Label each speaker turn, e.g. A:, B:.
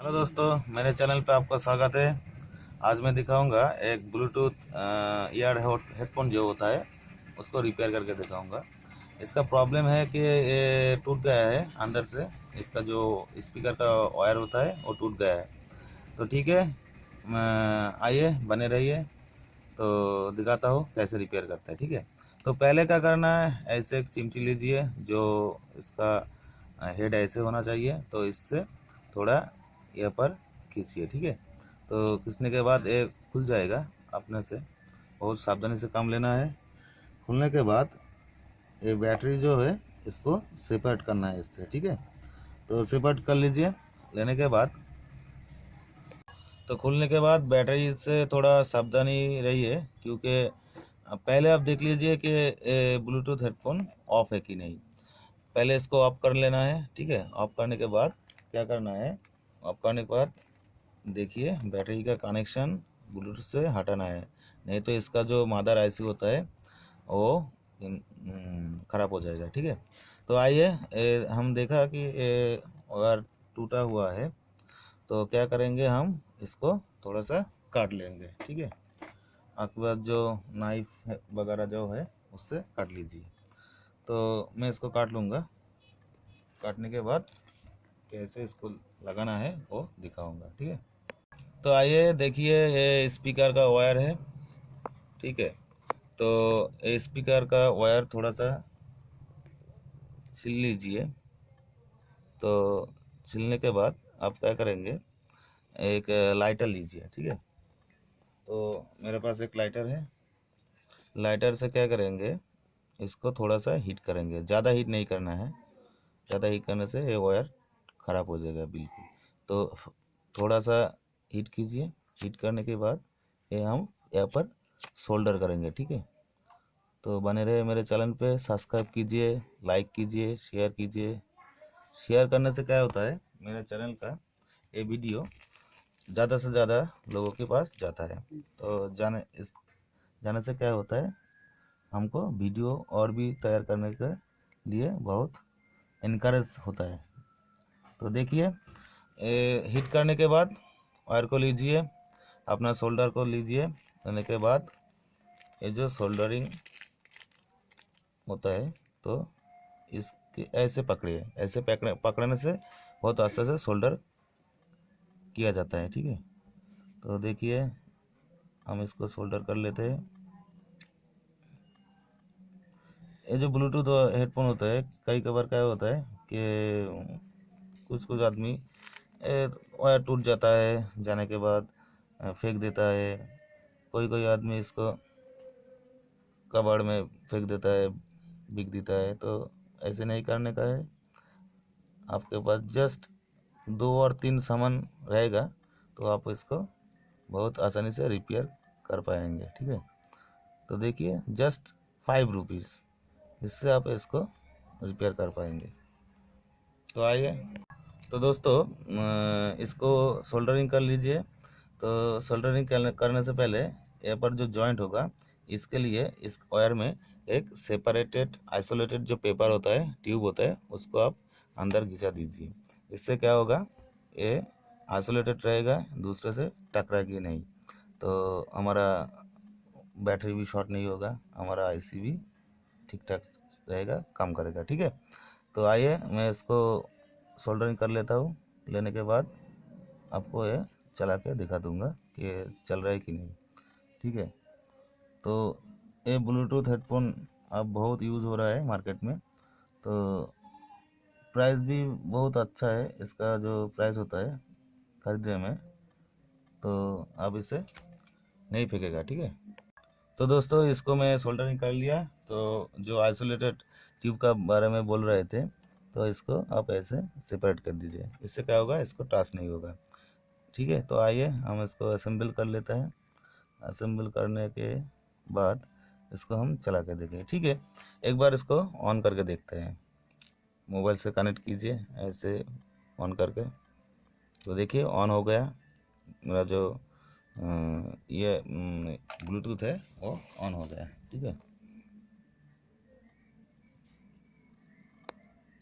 A: Hello दोस्तों, मेरे channel पे आपका स्वागत है। आज मैं दिखाऊंगा एक ब्लूटूथ ईयर हेडफोन जो होता है उसको रिपेयर करके दिखाऊंगा। इसका प्रॉब्लम है कि ये टूट गया है अंदर से। इसका जो स्पीकर का वायर होता है वो टूट गया है। तो ठीक है, आइए बने रहिए, तो दिखाता हूँ कैसे रिपेयर करता है। ठीक है, तो पहले क्या करना है, ऐसे एक चिमटी लीजिए। जो इसका हेड ऐसे होना चाहिए, तो इससे थोड़ा यहाँ पर खींचिए। ठीक है, तो खींचने के बाद ये खुल जाएगा अपने से। बहुत सावधानी से काम लेना है। खुलने के बाद ये बैटरी जो है इसको सेपरेट करना है इससे। ठीक है, तो सेपरेट कर लीजिए। लेने के बाद तो खुलने के बाद बैटरी से थोड़ा सावधानी रहिए, क्योंकि पहले आप देख लीजिए कि ब्लूटूथ हेडफोन ऑफ है कि नहीं। पहले इसको ऑफ कर लेना है। ठीक है, ऑफ करने के बाद क्या करना है, ऑफ करने के बाद देखिए बैटरी का कनेक्शन ब्लूटूथ से हटाना है, नहीं तो इसका जो मदर आईसी होता है वो ख़राब हो जाएगा। ठीक है, तो आइए हम देखा कि वायर टूटा हुआ है, तो क्या करेंगे, हम इसको थोड़ा सा काट लेंगे। ठीक है, आपके पास जो नाइफ वगैरह जो है उससे काट लीजिए। तो मैं इसको काट लूँगा। काटने के बाद कैसे इसको लगाना है वो दिखाऊंगा। ठीक है, तो आइए देखिए, ये स्पीकर का वायर है। ठीक है, तो ये स्पीकर का वायर थोड़ा सा छील लीजिए। तो छीलने के बाद आप क्या करेंगे, एक लाइटर लीजिए। ठीक है, तो मेरे पास एक लाइटर है। लाइटर से क्या करेंगे, इसको थोड़ा सा हीट करेंगे। ज़्यादा हीट नहीं करना है, ज़्यादा हीट करने से ये वायर ख़राब हो जाएगा बिल्कुल। तो थोड़ा सा हीट कीजिए। हीट करने के बाद ये हम यहाँ पर सोल्डर करेंगे। ठीक है, तो बने रहे मेरे चैनल पे, सब्सक्राइब कीजिए, लाइक कीजिए, शेयर कीजिए। शेयर करने से क्या होता है, मेरे चैनल का ये वीडियो ज़्यादा से ज़्यादा लोगों के पास जाता है। तो जाने से क्या होता है, हमको वीडियो और भी तैयार करने के लिए बहुत इनकरेज होता है। तो देखिए, हीट करने के बाद वायर को लीजिए, अपना सोल्डर को लीजिए। लेने के बाद ये जो सोल्डरिंग होता है, तो इसके ऐसे पकड़िए। ऐसे पकड़ने से बहुत आसानी से सोल्डर किया जाता है। ठीक है, तो देखिए हम इसको सोल्डर कर लेते हैं। ये जो ब्लूटूथ हेडफोन होता है, कई कबार क्या होता है कि कुछ कुछ आदमी वायर टूट जाता है, जाने के बाद फेंक देता है। कोई कोई आदमी इसको कबाड़ में फेंक देता है, बिक देता है। तो ऐसे नहीं करने का है। आपके पास जस्ट 2 और 3 सामान रहेगा, तो आप इसको बहुत आसानी से रिपेयर कर पाएंगे। ठीक है, तो देखिए जस्ट 5 रुपीज़, इससे आप इसको रिपेयर कर पाएंगे। तो आइए, तो दोस्तों इसको सोल्डरिंग कर लीजिए। तो सोल्डरिंग करने से पहले यहाँ पर जो जॉइंट होगा, इसके लिए इस वायर में एक सेपरेटेड आइसोलेटेड जो पेपर होता है, ट्यूब होता है, उसको आप अंदर घिसा दीजिए। इससे क्या होगा, ये आइसोलेटेड रहेगा, दूसरे से टकराएगी नहीं। तो हमारा बैटरी भी शॉर्ट नहीं होगा, हमारा आईसी भी ठीक ठाक रहेगा, काम करेगा। ठीक है, तो आइए मैं इसको सोल्डरिंग कर लेता हूँ। लेने के बाद आपको ये चला के दिखा दूंगा कि ये चल रहा है कि नहीं। ठीक है, तो ये ब्लूटूथ हेडफोन अब बहुत यूज़ हो रहा है मार्केट में। तो प्राइस भी बहुत अच्छा है, इसका जो प्राइस होता है खरीदने में, तो आप इसे नहीं फेंकेगा। ठीक है, तो दोस्तों इसको मैं सोल्डरिंग कर लिया। तो जो आइसोलेटेड ट्यूब का बारे में बोल रहे थे, तो इसको आप ऐसे सेपरेट कर दीजिए। इससे क्या होगा, इसको टच नहीं होगा। ठीक है, तो आइए हम इसको असेंबल कर लेते हैं। असेंबल करने के बाद इसको हम चला के देखेंगे। ठीक है, एक बार इसको ऑन करके देखते हैं। मोबाइल से कनेक्ट कीजिए ऐसे ऑन करके। तो देखिए ऑन हो गया, मेरा जो ये ब्लूटूथ है वो ऑन हो गया। ठीक है,